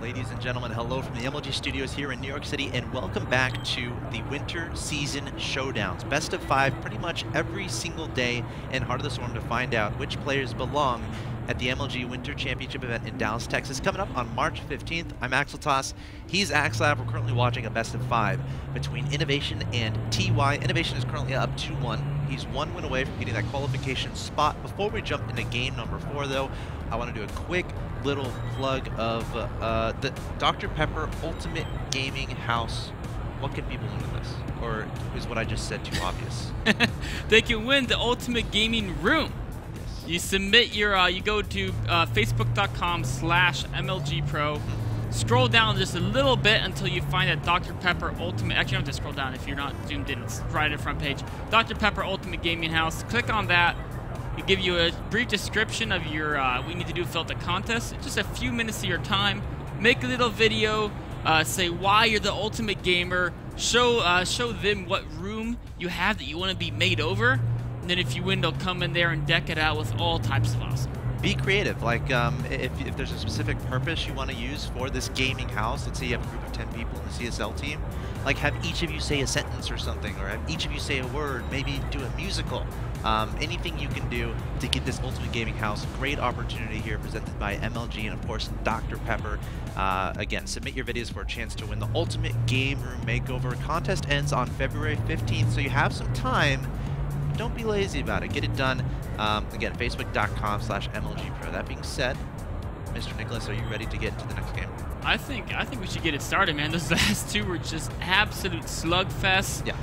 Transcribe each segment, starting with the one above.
Ladies and gentlemen, hello from the MLG studios here in New York City, and welcome back to the winter season showdowns. Best of 5 pretty much every single day in Heart of the Storm to find out which players belong at the MLG Winter Championship event in Dallas, Texas, coming up on March 15th. I'm axeltoss. He's axslav. We're currently watching a best of 5 between Innovation and TY. Innovation is currently up 2-1. He's 1 win away from getting that qualification spot. Before we jump into game number 4, though, I want to do a quick little plug of the Dr. Pepper Ultimate Gaming House. What can people win with this? Or is what I just said too obvious? They can win the Ultimate Gaming Room. Yes. You submit your, you go to facebook.com/MLGpro. Scroll down just a little bit until you find that Dr. Pepper Ultimate. Actually, you don't have to scroll down if you're not zoomed in. It's right at the front page. Dr. Pepper Ultimate Gaming House. Click on that. It give you a brief description of your what you need to do to fill out the contest. Just a few minutes of your time. Make a little video. Say why you're the ultimate gamer. Show them what room you have that you want to be made over. And then if you win, they'll come in there and deck it out with all types of awesome. Be creative. Like if there's a specific purpose you want to use for this gaming house, let's say you have a group of 10 people in the CSL team, like have each of you say a sentence or something, or have each of you say a word, maybe do a musical. Anything you can do to get this Ultimate Gaming House. Great opportunity here presented by MLG and of course Dr. Pepper. Again, submit your videos for a chance to win the Ultimate Game Room Makeover. Contest ends on February 15th, so you have some time. Don't be lazy about it. Get it done. Again, facebook.com/MLGpro. That being said, Mr. Nicholas, are you ready to get into the next game? I think we should get it started, man. Those last two were just absolute slugfests. Yeah.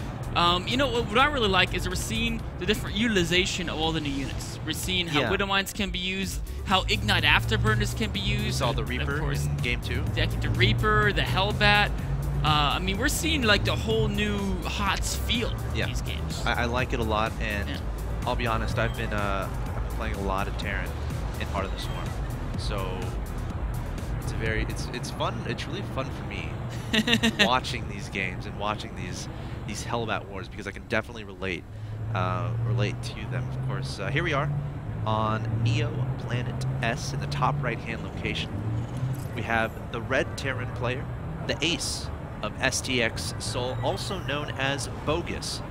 You know, what I really like is we're seeing the different utilization of all the new units. We're seeing how Widow Mines can be used, how Ignite Afterburners can be used. You saw the Reaper in Game 2. The Reaper, the Hellbat. I mean, we're seeing like the whole new HOTS feel in these games. I like it a lot, and I'll be honest, I've been playing a lot of Terran in Heart of the Storm. So it's fun. It's really fun for me watching these games and watching these Hellbat wars, because I can definitely relate to them. Of course, here we are on Neo Planet S in the top right-hand location. We have the red Terran player, the ace of STX Soul, also known as Bogus.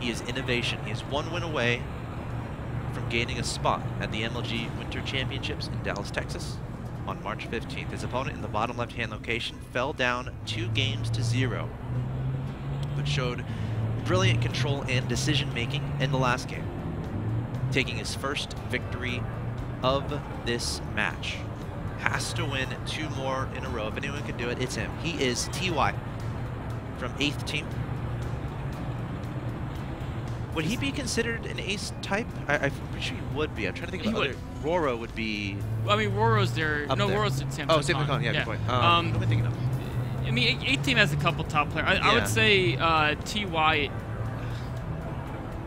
He is Innovation. He is 1 win away from gaining a spot at the MLG Winter Championships in Dallas, Texas on March 15th. His opponent in the bottom left-hand location fell down 2 games to 0, but showed brilliant control and decision-making in the last game, taking his first victory of this match. Has to win 2 more in a row. If anyone can do it, it's him. He is TY from 8th team. Would he be considered an ace type? I'm pretty sure he would be. I'm trying to think of other. Roro would be. Well, I mean, Roro's there. No, Roro's at Samsung. Oh, Samsung Con. Yeah, good point. What am I thinking of? I mean, 8th team has a couple top players. I would say TY.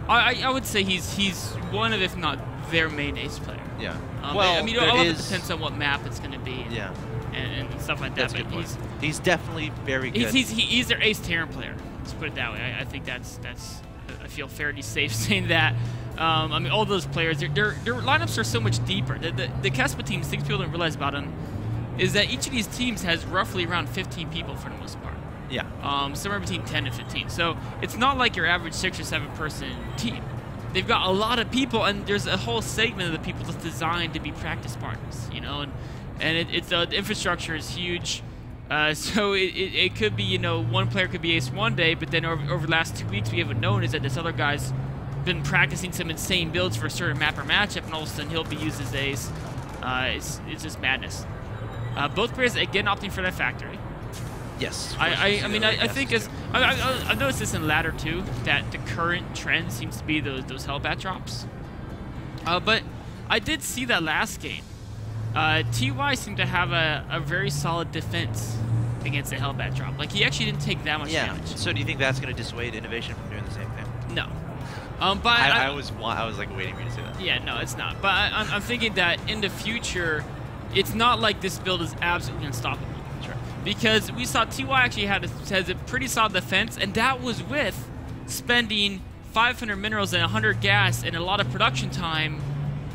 I would say he's one of, if not their main ace player. Yeah. Well, I mean, all of it depends on what map it's going to be. Yeah. And stuff like that. That's but he's definitely very good. He's their ace Terran player. Let's put it that way. I think that's I feel fairly safe saying that. I mean, all those players, their lineups are so much deeper. The Kespa teams, things people don't realize about them, is that each of these teams has roughly around 15 people for the most part. Yeah. Somewhere between 10 and 15. So it's not like your average 6 or 7 person team. They've got a lot of people, and there's a whole segment of the people that's designed to be practice partners, you know, and the infrastructure is huge. So it could be, you know, one player could be ace one day, but then over the last 2 weeks, we haven't known is that this other guy's been practicing some insane builds for a certain map or matchup, and all of a sudden he'll be used as ace. It's just madness. Both players again opting for that factory. Yes. I mean, I think I've noticed this in ladder too, that the current trend seems to be those Hellbat drops. But I did see that last game. TY seemed to have a very solid defense against the Hellbat drop. Like, he actually didn't take that much damage. So do you think that's going to dissuade Innovation from doing the same thing? No. But I was like waiting for you to say that. Yeah, no, it's not. But I'm thinking that in the future, it's not like this build is absolutely unstoppable. Sure. Because we saw TY actually has a pretty solid defense, and that was with spending 500 minerals and 100 gas and a lot of production time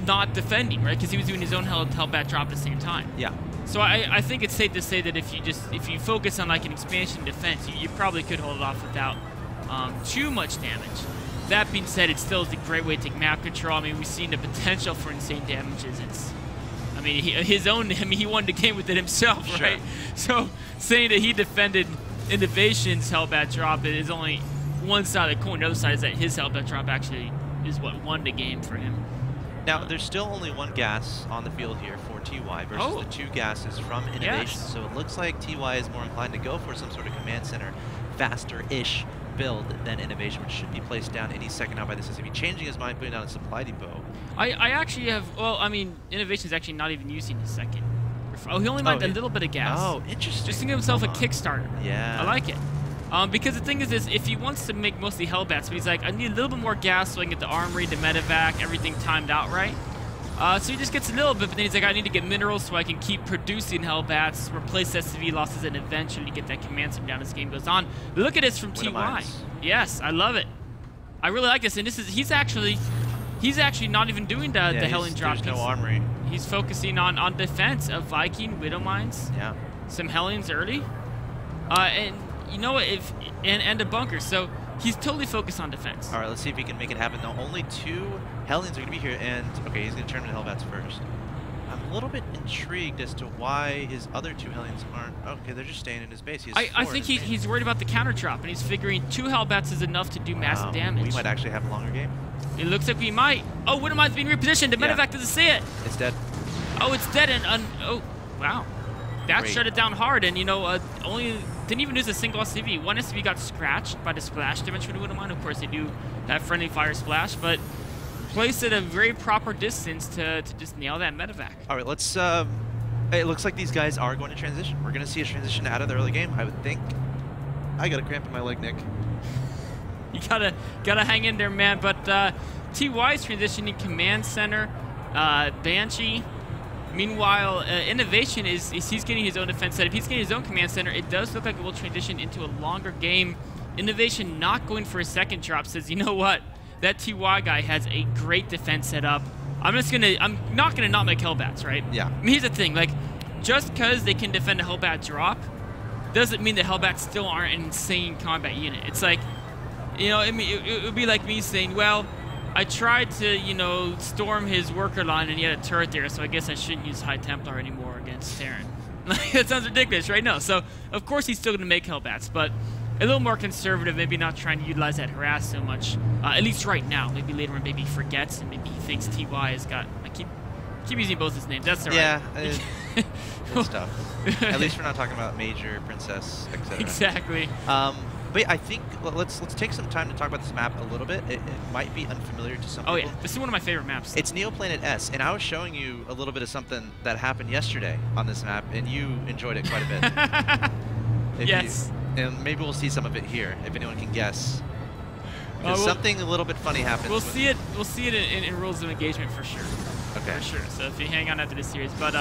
not defending, right? Because he was doing his own hellbat drop at the same time. Yeah. So I think it's safe to say that if you focus on like an expansion defense, you probably could hold it off without too much damage. That being said, it still is a great way to take map control. I mean, we've seen the potential for insane damages. I mean, he won the game with it himself, Sure. right? So saying that he defended Innovation's hellbat drop, it is only one side of the coin. The other side is that his hellbat drop actually is what won the game for him. Now, there's still only one gas on the field here for TY versus the 2 gases from Innovation. Yes. So it looks like TY is more inclined to go for some sort of command center, faster-ish build than Innovation, which should be placed down any second now by this SCV. Changing his mind, putting down a supply depot. I actually have, well, I mean, Innovation's actually not even using his second. Oh, he only mined a little bit of gas. Oh, interesting. Just to give himself a Kickstarter. Yeah. I like it. Because the thing is if he wants to make mostly hellbats, but he's like, I need a little bit more gas so I can get the armory, the medevac, everything timed out right. So he just gets a little bit, but then he's like, I need to get minerals so I can keep producing hellbats, replace SCV losses, and eventually get that command center down as the game goes on. Look at this from TY. Yes, I love it. I really like this, and he's actually not even doing the Helling drop. There's no armory. He's focusing on defense of Viking, Widow Mines, some Hellions early, and you know what, and a bunker. So he's totally focused on defense. All right, let's see if he can make it happen. Now, only 2 Hellions are going to be here, and okay, he's going to turn into Hellbats first. I'm a little bit intrigued as to why his other 2 Hellions aren't. Okay, they're just staying in his base. I think he's worried about the counter drop, and he's figuring 2 Hellbats is enough to do massive damage. We might actually have a longer game. It looks like we might. Oh, Widow Mine's being repositioned. The medevac doesn't see it. It's dead. Oh, it's dead, and oh, wow. That shut it down hard, and you know, only didn't even use a single SCV. One SCV got scratched by the splash damage from the Widow Mine. Of course, they do that friendly fire splash, but placed at a very proper distance to just nail that medevac. All right, let's. It looks like these guys are going to transition. We're going to see a transition out of the early game, I would think. I got a cramp in my leg, Nick. You gotta hang in there, man. But TY's transitioning command center, Banshee. Meanwhile, Innovation is he's getting his own defense setup. He's getting his own command center. It does look like it will transition into a longer game. Innovation not going for a second drop, says, you know what? That TY guy has a great defense setup. I'm not gonna not make Hellbats, right? Yeah. I mean, here's the thing, like, just because they can defend a Hellbat drop doesn't mean that Hellbats still aren't an insane combat unit. It's like, you know, I mean, it would be like me saying, well, I tried to, you know, storm his worker line and he had a turret there, so I guess I shouldn't use High Templar anymore against Terran. Like, that sounds ridiculous, right? No. So, of course, he's still going to make Hellbats, but a little more conservative, maybe not trying to utilize that harass so much, at least right now. Maybe later on, maybe he forgets, and maybe he thinks TY has got... I keep using both his names. That's all right. Yeah, good stuff. At least we're not talking about Major, Princess, etc. Exactly. But yeah, I think let's take some time to talk about this map a little bit. It might be unfamiliar to some people. Oh yeah, this is one of my favorite maps. It's Neoplanet S, and I was showing you a little bit of something that happened yesterday on this map, and you enjoyed it quite a bit. Yes. And maybe we'll see some of it here, if anyone can guess. Because something a little bit funny happens. We'll see it in rules of engagement for sure. Okay. For sure. So if you hang on after this series, but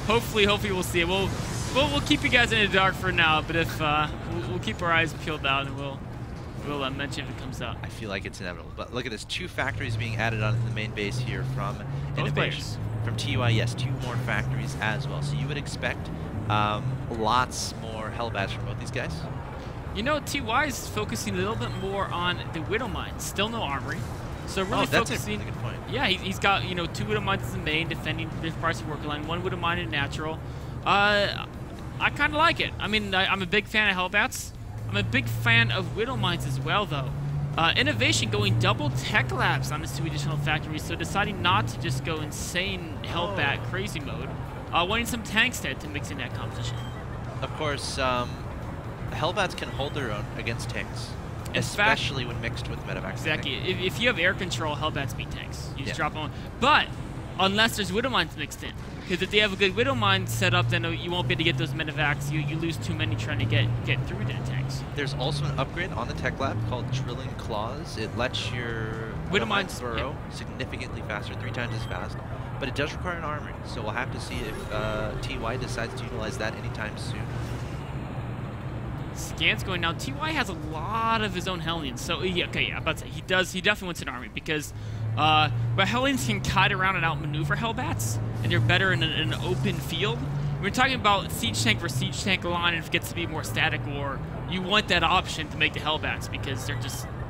hopefully we'll see it. We'll keep you guys in the dark for now, but if we'll keep our eyes peeled out and we'll mention if it comes out. I feel like it's inevitable. But look at this, 2 factories being added on the main base here from Innovation. From TUI, yes, 2 more factories as well. So you would expect lots more Hellbats from both these guys. You know, TY is focusing a little bit more on the Widow Mines. Still no armory. So really focusing. That's a good point. Yeah, he's got, you know, 2 Widow Mines as the main, defending different parts of the worker line. 1 Widow Mine in natural. I kind of like it. I mean, I'm a big fan of Hellbats. I'm a big fan of Widow Mines as well, though. Innovation going double tech labs on his 2 additional factories, so deciding not to just go insane Hellbat crazy mode. Wanting some tanks there to mix in that competition. Of course, Hellbats can hold their own against tanks, especially when mixed with medevac. Exactly. If you have air control, Hellbats beat tanks. You just drop them on. But unless there's Widow Mines mixed in. Because if they have a good Widow Mine set up, then you won't be able to get those medevacs. You lose too many trying to get through to the tanks. There's also an upgrade on the tech lab called Drilling Claws. It lets your Widow Mines burrow significantly faster, 3 times as fast. But it does require an armory, so we'll have to see if TY decides to utilize that anytime soon. Scans going now. TY has a lot of his own Hellions, so yeah, okay, yeah, I'm about to say he definitely wants an army because but Hellions can kite around and outmaneuver Hellbats, and they're better in an open field. We're talking about siege tank versus siege tank line, if it gets to be more static, or you want that option to make the Hellbats because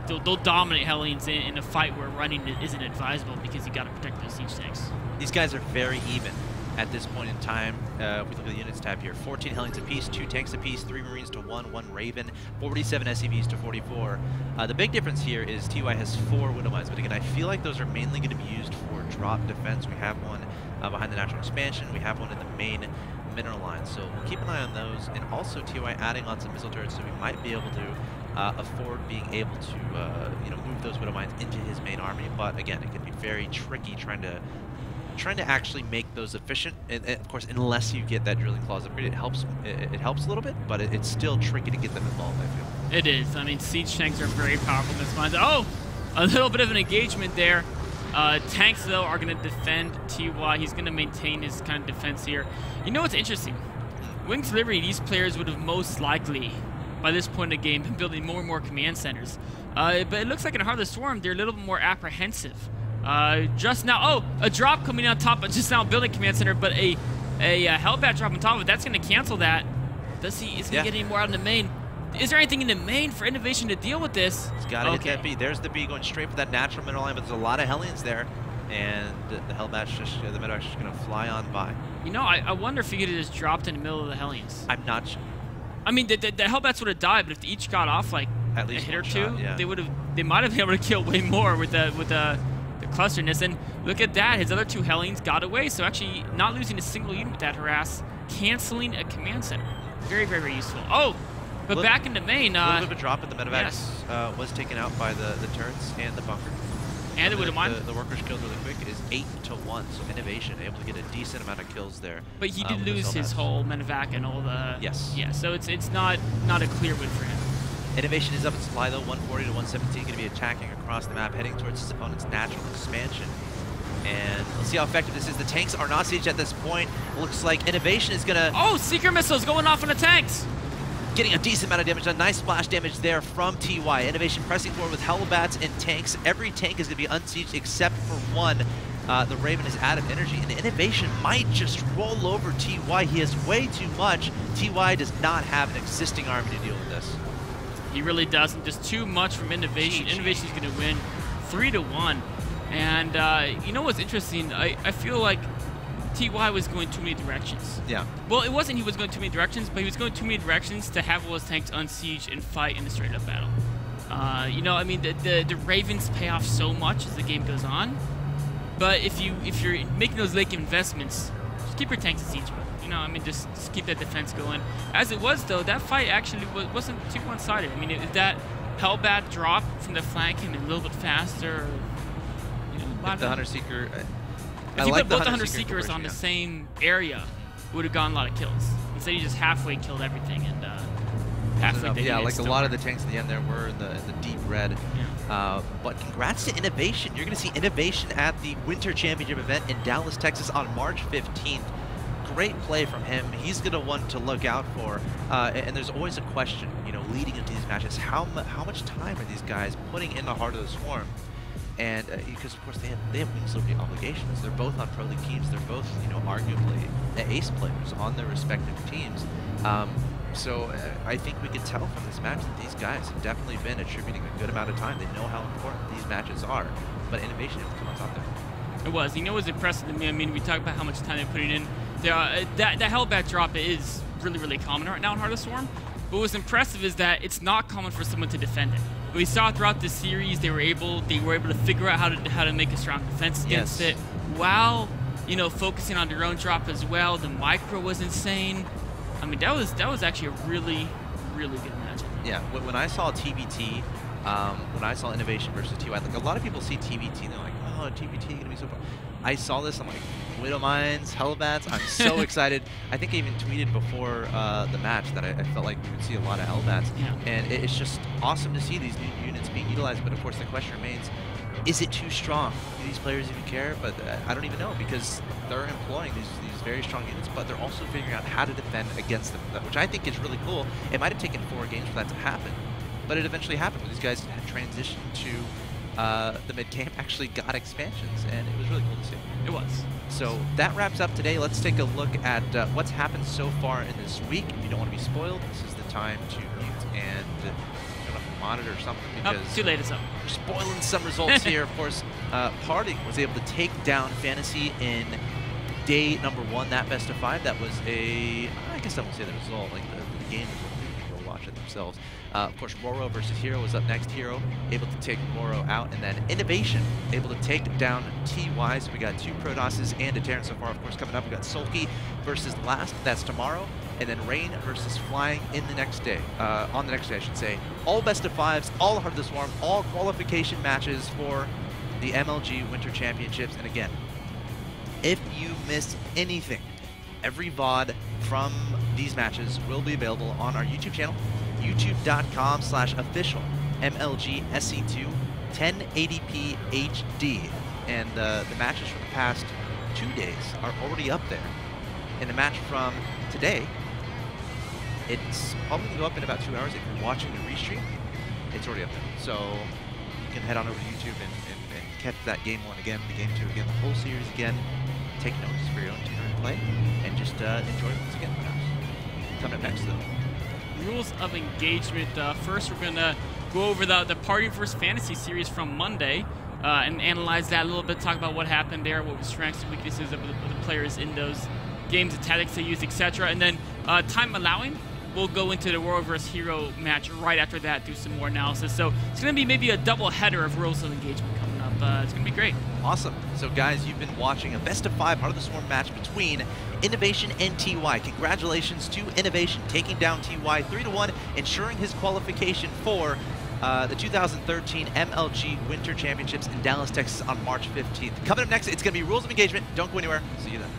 they'll dominate Hellions in a fight where running isn't advisable because you got to protect those siege tanks. These guys are very even at this point in time. If we look at the units tab here, 14 Hellions apiece, 2 tanks apiece, 3 Marines to 1, 1 Raven, 47 SCVs to 44. The big difference here is TY has 4 Widowmines, but again, I feel like those are mainly going to be used for drop defense. We have one behind the natural expansion, we have one in the main mineral line, so we'll keep an eye on those, and also TY adding on some missile turrets, so we might be able to afford being able to move those Widowmines into his main army. But again, it can be very tricky trying to actually make those efficient, and of course, unless you get that drilling clause upgrade, it helps a little bit, but it's still tricky to get them involved, I feel. It is. I mean, siege tanks are very powerful in this line. Oh, a little bit of an engagement there. Tanks, though, are going to defend TY. He's going to maintain his kind of defense here. You know what's interesting? Wings Liberty, these players would have most likely, by this point in the game, been building more and more command centers. But it looks like in Heart of the Swarm, they're a little bit more apprehensive. Just now, a drop coming on top of just now building command center, but a Hellbat drop on top of it, that's going to cancel that. Is he going to get any more out in the main? Is there anything in the main for Innovation to deal with this? He's got to hit that B. There's the B going straight for that natural mineral line, but there's a lot of Hellions there, and the Hellbat's just, the Medvac's just going to fly on by. You know, I wonder if he could have just dropped in the middle of the Hellions. I'm not sure. I mean, the Hellbats would have died, but if they each got off like at least a hit or shot, two, yeah. they might have been able to kill way more with the clusterness. And look at that, his other 2 Hellions got away, so actually not losing a single unit with that harass, canceling a command center. Very, very, very useful. Oh, but back in the main. A little bit of a drop, but the Medevacs was taken out by the turrets and the bunker. And it would have mind. The workers killed really quick. It is 8-1, so Innovation able to get a decent amount of kills there. But he did lose his whole Medevac and all the. Yes. Yeah, so it's not a clear win for him. Innovation is up in supply though, 140 to 117, going to be attacking across the map, heading towards his opponent's natural expansion. And let's see how effective this is. The tanks are not sieged at this point. Looks like Innovation is going to... Oh, Seeker missiles going off on the tanks! Getting a decent amount of damage, a nice splash damage there from TY. Innovation pressing forward with Hellbats and tanks. Every tank is going to be unsieged except for one. The Raven is out of energy, and Innovation might just roll over TY. He has way too much. TY does not have an existing army to deal with this. He really doesn't. Just too much from Innovation. Innovation's going to win 3-1. And you know what's interesting? I feel like TY was going too many directions. Yeah. Well, it wasn't he was going too many directions, but he was going too many directions to have all his tanks unsiege and fight in a straight-up battle. You know, I mean, the Ravens pay off so much as the game goes on. But if you're making those late investments, just keep your tanks in siege mode. You know, I mean, just keep that defense going. As it was, though, that fight actually wasn't too one-sided. I mean, if that Hellbat drop from the flank came a little bit faster, you know, the Hunter Seeker. If you put both the Hunter Seekers on the same area, it would have gotten a lot of kills. Instead, you just halfway killed everything and halfway. Yeah, like a lot of the tanks at the end there were in the deep red. Yeah. But congrats to Innovation. You're going to see Innovation at the Winter Championship event in Dallas, Texas on March 15th. Great play from him. He's going to want to look out for. And there's always a question, you know, leading into these matches, how much time are these guys putting in the Heart of the Swarm? And because of course they have Wings Liberty obligations. They're both on pro league teams. They're both, you know, arguably the ace players on their respective teams. So I think we can tell from this match that these guys have definitely been attributing a good amount of time. They know how important these matches are. But Innovation able to come on top there. It was. You know, it was impressive to me. I mean, we talk about how much time they're putting in. That Hellbat drop is really, really common right now in Heart of the Swarm. But what's impressive is that it's not common for someone to defend it. We saw throughout the series they were able to figure out how to make a strong defense against it, while, you know, focusing on their own drop as well. The micro was insane. I mean, that was actually a really, really good match. Yeah, when I saw TBT, when I saw Innovation versus TY, like a lot of people see TBT and they're like, oh, TBT gonna be so fun. I saw this, I'm like, Widowmines, Hellbats, I'm so excited. I think I even tweeted before the match that I felt like we would see a lot of Hellbats. Yeah. And it's just awesome to see these new units being utilized, but of course the question remains, is it too strong? Do these players even care? But I don't even know, because they're employing these very strong units, but they're also figuring out how to defend against them, which I think is really cool. It might have taken 4 games for that to happen, but it eventually happened when these guys had transitioned to the mid-game actually got expansions, and it was really cool to see. It was. So that wraps up today. Let's take a look at what's happened so far in this week. If you don't want to be spoiled, this is the time to mute and monitor or something, because too late, it's up. We're spoiling some results here. Of course, Party was able to take down Fantasy in day number 1, that best of 5. That was I guess I won't say the result, like the game is what people watch it themselves. Of course, Roro versus Hero was up next. Hero able to take Roro out, and then Innovation able to take down TY. So we got 2 Protosses and a Terran so far. Of course, coming up, we got Sulky versus Last. That's tomorrow. And then Rain versus Flying in the next day. On the next day, I should say. All best of 5s, all Heart of the Swarm, all qualification matches for the MLG Winter Championships. And again, if you miss anything, every VOD from these matches will be available on our YouTube channel, youtube.com/official MLG SC2 1080p HD. And the matches from the past 2 days are already up there. And the match from today, it's probably going to go up in about 2 hours. If you're watching the restream, it's already up there. So you can head on over to YouTube and catch that game 1 again, the game 2 again, the whole series again. Take notes for your own tuner and play, and just enjoy it once again, perhaps. Coming up next, though. Rules of engagement. First, we're going to go over the Party vs. Fantasy series from Monday and analyze that a little bit, talk about what happened there, what were strengths and weaknesses of the players in those games, the tactics they used, etc. And then, time allowing, we'll go into the Roro vs. Hero match right after that, do some more analysis. So it's going to be maybe a double header of rules of engagement coming up. It's going to be great. Awesome. So guys, you've been watching a best of 5 Heart of the Swarm match between Innovation and TY. Congratulations to Innovation taking down TY 3-1, ensuring his qualification for the 2013 MLG Winter Championships in Dallas, Texas on March 15th. Coming up next, it's going to be Rules of Engagement. Don't go anywhere. See you then.